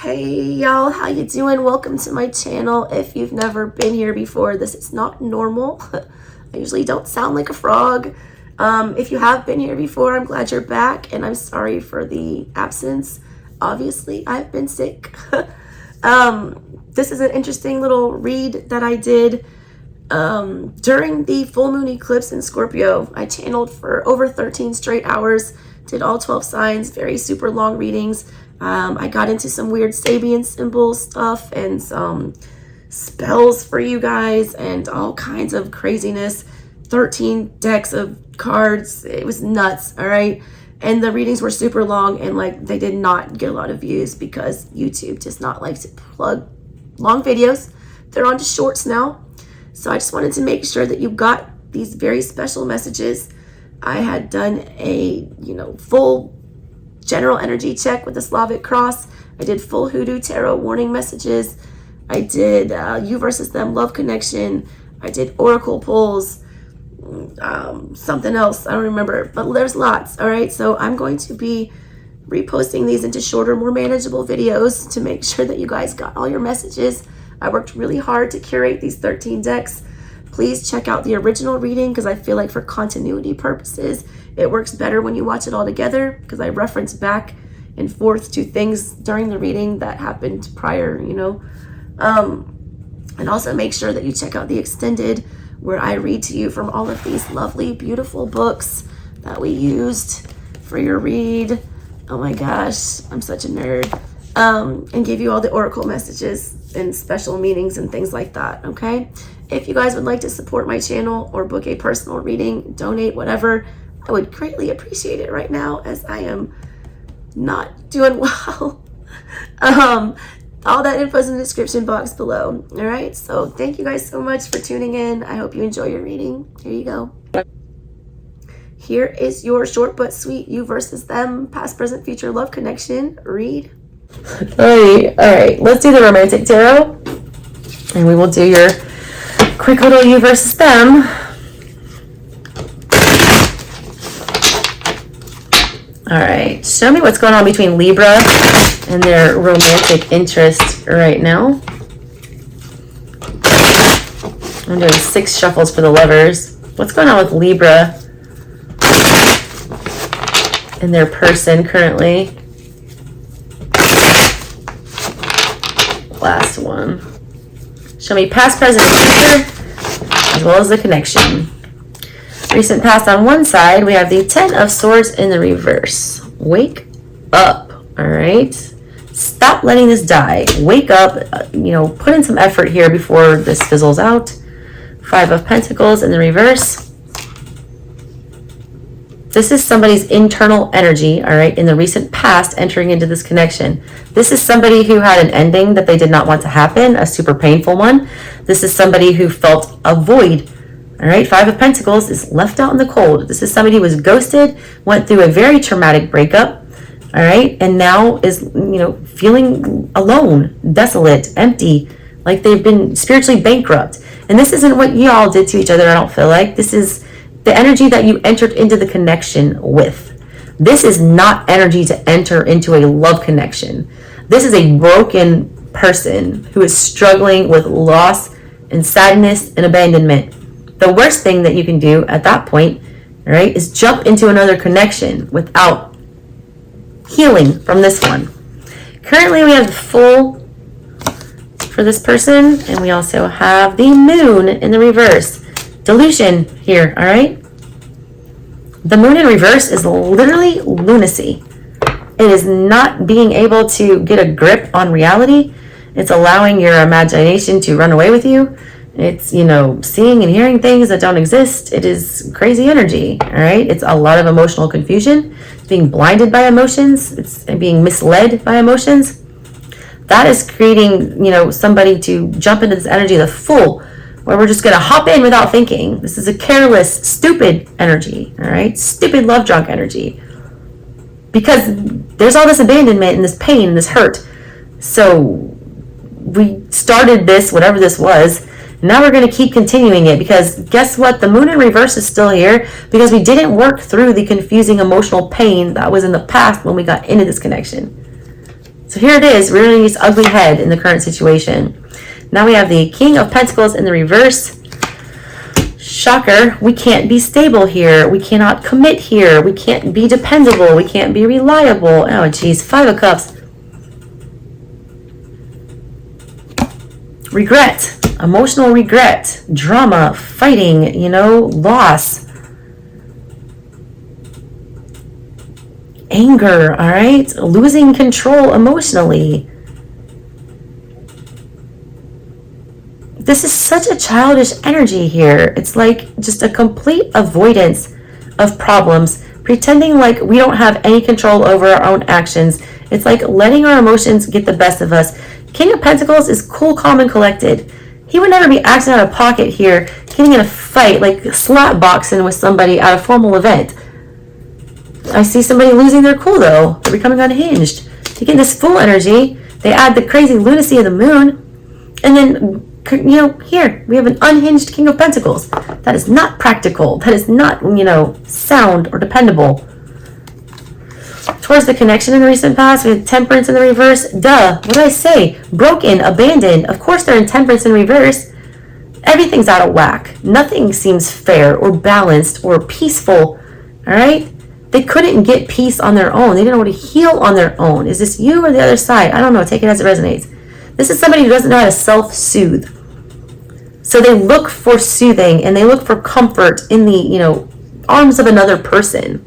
Hey y'all, how you doing? Welcome to my channel. If you've never been here before, this is not normal. I usually don't sound like a frog. If you have been here before, I'm glad you're back, and I'm sorry for the absence. Obviously, I've been sick. This is an interesting little read that I did during the full moon eclipse in Scorpio. I channeled for over 13 straight hours, did all 12 signs, very super long readings. I got into some weird Sabian symbol stuff and some spells for you guys and all kinds of craziness. 13 decks of cards. It was nuts, all right? And the readings were super long, and like they did not get a lot of views because YouTube does not like to plug long videos. They're on to shorts now. So I just wanted to make sure that you got these very special messages. I had done a, full general energy check with the Slavic cross. I did full Hoodoo Tarot warning messages. I did you versus them love connection. I did oracle pulls, something else, I don't remember, but there's lots. All right, so I'm going to be reposting these into shorter, more manageable videos to make sure that you guys got all your messages. I worked really hard to curate these 13 decks. Please check out the original reading because I feel like for continuity purposes, it works better when you watch it all together because I reference back and forth to things during the reading that happened prior, And also make sure that you check out the extended where I read to you from all of these lovely, beautiful books that we used for your read. Oh my gosh, I'm such a nerd. And give you all the oracle messages and special meanings and things like that, okay? If you guys would like to support my channel or book a personal reading, donate, whatever, I would greatly appreciate it right now as I am not doing well. All that info is in the description box below. All right, so thank you guys so much for tuning in. I hope you enjoy your reading. Here you go. Here is your short but sweet you versus them past, present, future love connection read. All right, let's do the romantic tarot, and we will do your quick little you versus them. All right, show me what's going on between Libra and their romantic interest right now. I'm doing 6 shuffles for the lovers. What's going on with Libra and their person currently? Last one. Show me past, present, future, as well as the connection. Recent past on one side, we have the 10 of Swords in the reverse. Wake up, all right? Stop letting this die. Wake up, put in some effort here before this fizzles out. 5 of Pentacles in the reverse. This is somebody's internal energy, all right, in the recent past entering into this connection. This is somebody who had an ending that they did not want to happen, a super painful one. This is somebody who felt a void. All right, 5 of Pentacles is left out in the cold. This is somebody who was ghosted, went through a very traumatic breakup, all right, and now is, feeling alone, desolate, empty, like they've been spiritually bankrupt. And this isn't what y'all did to each other, I don't feel like. This is the energy that you entered into the connection with. This is not energy to enter into a love connection. This is a broken person who is struggling with loss and sadness and abandonment. The worst thing that you can do at that point, all right, is jump into another connection without healing from this one. Currently, we have the full for this person, and we also have the moon in the reverse. Delusion here, all right? The moon in reverse is literally lunacy. It is not being able to get a grip on reality. It's allowing your imagination to run away with you. It's, seeing and hearing things that don't exist. It is crazy energy, all right? It's a lot of emotional confusion. It's being blinded by emotions. It's being misled by emotions. That is creating, somebody to jump into this energy, the full, where we're just going to hop in without thinking. This is a careless, stupid energy, all right? Stupid love drunk energy. Because there's all this abandonment and this pain and this hurt. So we started this, whatever this was, now we're going to keep continuing it because guess what? The moon in reverse is still here because we didn't work through the confusing emotional pain that was in the past when we got into this connection. So here it is, rearing its ugly head in the current situation. Now we have the King of Pentacles in the reverse. Shocker, we can't be stable here. We cannot commit here. We can't be dependable. We can't be reliable. Oh, geez. 5 of Cups. Regret. Emotional regret. Drama. Fighting. You know, loss. Anger, all right? Losing control emotionally. This is such a childish energy here. It's like just a complete avoidance of problems, pretending like we don't have any control over our own actions. It's like letting our emotions get the best of us. King of Pentacles is cool, calm, and collected. He would never be acting out of pocket here, getting in a fight, like slap boxing with somebody at a formal event. I see somebody losing their cool, though. They're becoming unhinged. You get this full energy. They add the crazy lunacy of the moon. And then, you know, here, we have an unhinged King of Pentacles. That is not practical. That is not, you know, sound or dependable. Towards the connection in the recent past, we have Temperance in the reverse. Duh. What did I say? Broken, abandoned. Of course they're in Temperance in reverse. Everything's out of whack. Nothing seems fair or balanced or peaceful. All right? They couldn't get peace on their own. They didn't know how to heal on their own. Is this you or the other side? I don't know. Take it as it resonates. This is somebody who doesn't know how to self-soothe. So they look for soothing and they look for comfort in the, you know, arms of another person.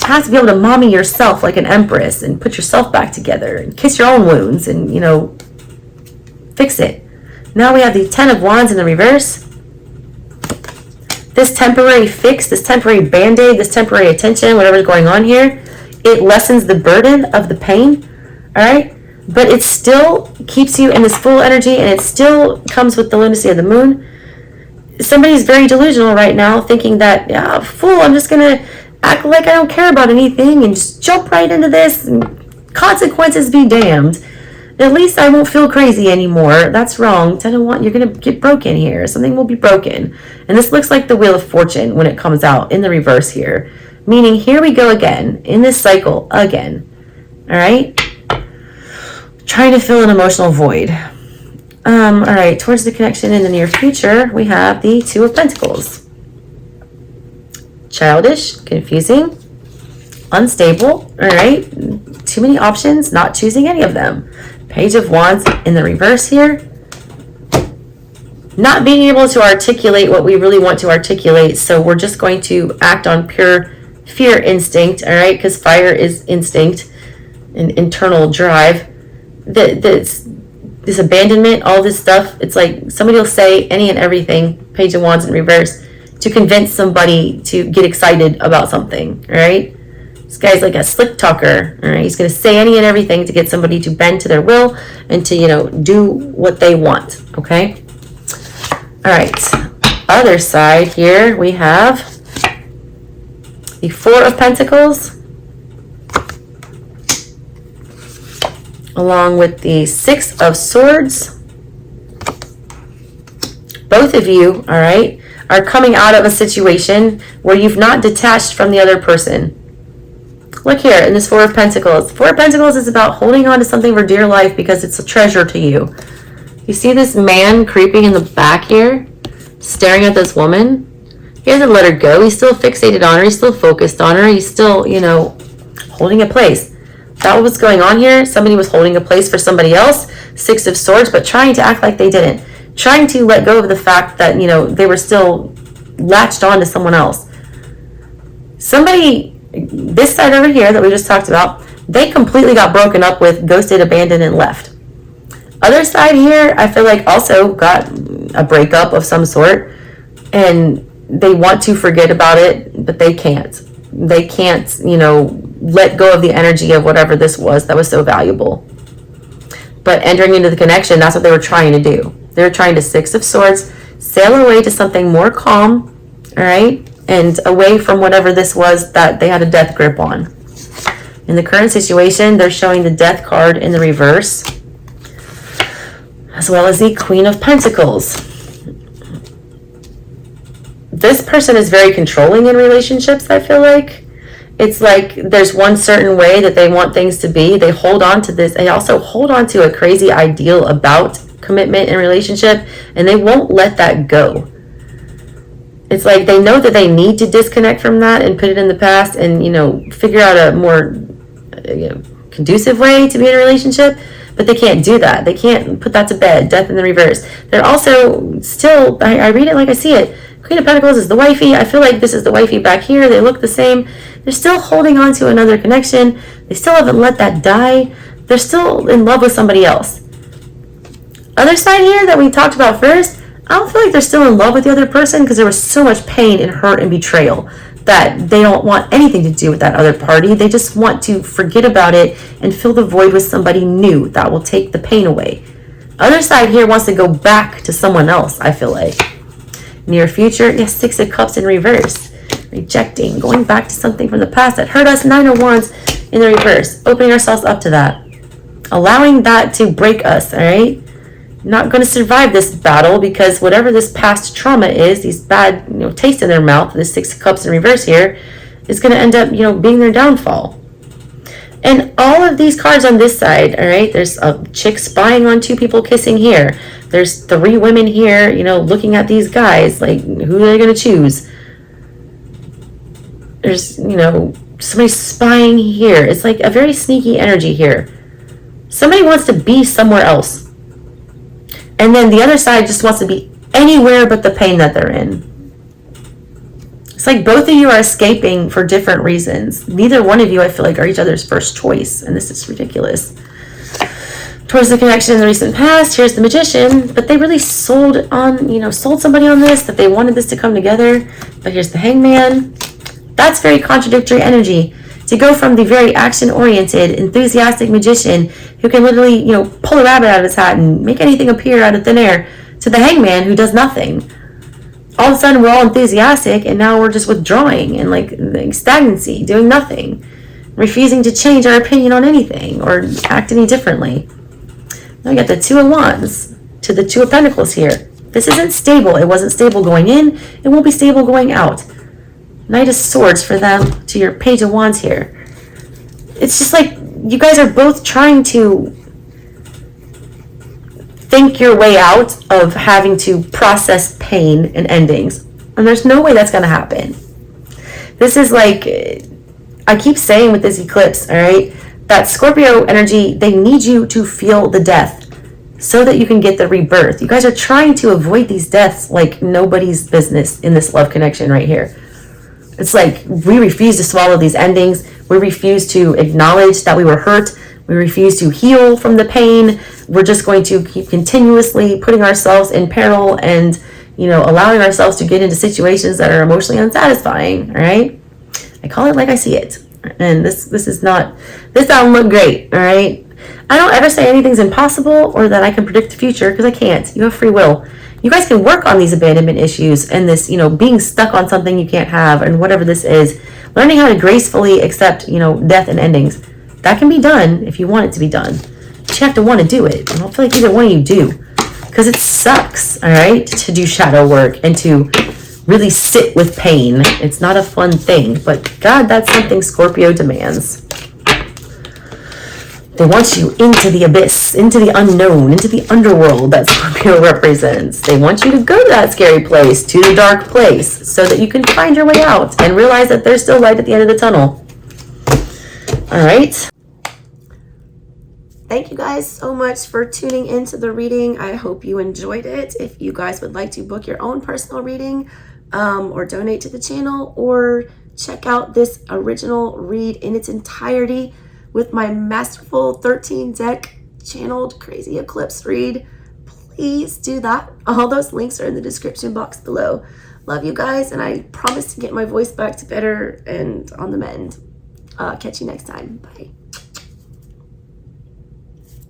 You have to be able to mommy yourself like an empress and put yourself back together and kiss your own wounds and, you know, fix it. Now we have the 10 of Wands in the reverse. This temporary fix, this temporary band-aid, this temporary attention, whatever's going on here, it lessens the burden of the pain, all right? But it still keeps you in this full energy, and it still comes with the lunacy of the moon. Somebody's very delusional right now, thinking that, yeah, fool, I'm just going to act like I don't care about anything and just jump right into this, and consequences be damned. At least I won't feel crazy anymore. That's wrong. You're going to get broken here. Something will be broken. And this looks like the Wheel of Fortune when it comes out in the reverse here. Meaning, here we go again, in this cycle again. All right? Trying to fill an emotional void. All right, towards the connection in the near future, we have the 2 of Pentacles. Childish, confusing, unstable, all right? Too many options, not choosing any of them. Page of Wands in the reverse here. Not being able to articulate what we really want to articulate, so we're just going to act on pure fear instinct, all right? Because fire is instinct and internal drive. This abandonment, all this stuff, it's like somebody will say any and everything, Page of Wands in reverse, to convince somebody to get excited about something, all right? This guy's like a slick talker, all right? He's going to say any and everything to get somebody to bend to their will and to, you know, do what they want, okay? All right, other side here, we have the 4 of Pentacles, along with the 6 of Swords. Both of you, all right, are coming out of a situation where you've not detached from the other person. Look here in this 4 of Pentacles. 4 of Pentacles is about holding on to something for dear life because it's a treasure to you. You see this man creeping in the back here, staring at this woman? He hasn't let her go. He's still fixated on her. He's still focused on her. He's still, you know, holding a place. That was going on here. Somebody was holding a place for somebody else. 6 of Swords, but trying to act like they didn't. Trying to let go of the fact that, you know, they were still latched on to someone else. Somebody, this side over here that we just talked about, they completely got broken up with, ghosted, abandoned, and left. Other side here, I feel like also got a breakup of some sort, and they want to forget about it, but they can't. They can't, you know, let go of the energy of whatever this was that was so valuable. But entering into the connection, that's what they were trying to do. They were trying to 6 of Swords, sail away to something more calm, all right, and away from whatever this was that they had a death grip on. In the current situation, they're showing the Death card in the reverse, as well as the Queen of Pentacles. This person is very controlling in relationships, I feel like. It's like there's one certain way that they want things to be. They hold on to this. They also hold on to a crazy ideal about commitment and relationship, and they won't let that go. It's like they know that they need to disconnect from that and put it in the past and, you know, figure out a more, you know, conducive way to be in a relationship, but they can't do that. They can't put that to bed. Death in the reverse. They're also still, I read it like I see it. Queen of Pentacles is the wifey. I feel like this is the wifey back here. They look the same. They're still holding on to another connection. They still haven't let that die. They're still in love with somebody else. Other side here that we talked about first, I don't feel like they're still in love with the other person because there was so much pain and hurt and betrayal that they don't want anything to do with that other party. They just want to forget about it and fill the void with somebody new that will take the pain away. Other side here wants to go back to someone else, I feel like. Near future, yes, Six of Cups in reverse. Rejecting, going back to something from the past that hurt us. Nine of Wands in the reverse. Opening ourselves up to that. Allowing that to break us, all right? Not going to survive this battle because whatever this past trauma is, these bad, you know, taste in their mouth, this Six of Cups in reverse here, is going to end up, you know, being their downfall. And all of these cards on this side, all right, there's a chick spying on two people kissing here. There's three women here, you know, looking at these guys, like, who are they going to choose? There's, you know, somebody spying here. It's like a very sneaky energy here. Somebody wants to be somewhere else. And then the other side just wants to be anywhere but the pain that they're in. It's like both of you are escaping for different reasons. Neither one of you, I feel like, are each other's first choice. And this is ridiculous. Towards the connection in the recent past, here's the Magician. But they really sold somebody on this, that they wanted this to come together. But here's the Hangman. That's very contradictory energy. To go from the very action-oriented, enthusiastic magician who can literally, you know, pull a rabbit out of his hat and make anything appear out of thin air, to the Hangman who does nothing. All of a sudden, we're all enthusiastic, and now we're just withdrawing and like stagnancy, doing nothing, refusing to change our opinion on anything or act any differently. Now we got the Two of Wands to the Two of Pentacles here. This isn't stable. It wasn't stable going in. It won't be stable going out. Knight of Swords for them to your Page of Wands here. It's just like you guys are both trying to think your way out of having to process pain and endings. And there's no way that's going to happen. This is like, I keep saying with this eclipse, all right, that Scorpio energy, they need you to feel the death so that you can get the rebirth. You guys are trying to avoid these deaths like nobody's business in this love connection right here. It's like we refuse to swallow these endings. We refuse to acknowledge that we were hurt. We refuse to heal from the pain. We're just going to keep continuously putting ourselves in peril and, you know, allowing ourselves to get into situations that are emotionally unsatisfying. All right. I call it like I see it. And this doesn't look great. All right. I don't ever say anything's impossible or that I can predict the future because I can't. You have free will. You guys can work on these abandonment issues and this, you know, being stuck on something you can't have and whatever this is. Learning how to gracefully accept, you know, death and endings. That can be done if you want it to be done. But you have to want to do it. I don't feel like either one of you do. Because it sucks, all right, to do shadow work and to really sit with pain. It's not a fun thing. But God, that's something Scorpio demands. They want you into the abyss, into the unknown, into the underworld that Scorpio represents. They want you to go to that scary place, to the dark place, so that you can find your way out and realize that there's still light at the end of the tunnel. All right. Thank you guys so much for tuning into the reading. I hope you enjoyed it. If you guys would like to book your own personal reading or donate to the channel or check out this original read in its entirety, with my masterful 13 deck channeled crazy eclipse read, please do that. All those links are in the description box below. Love you guys, and I promise to get my voice back to better and on the mend. Catch you next time. Bye.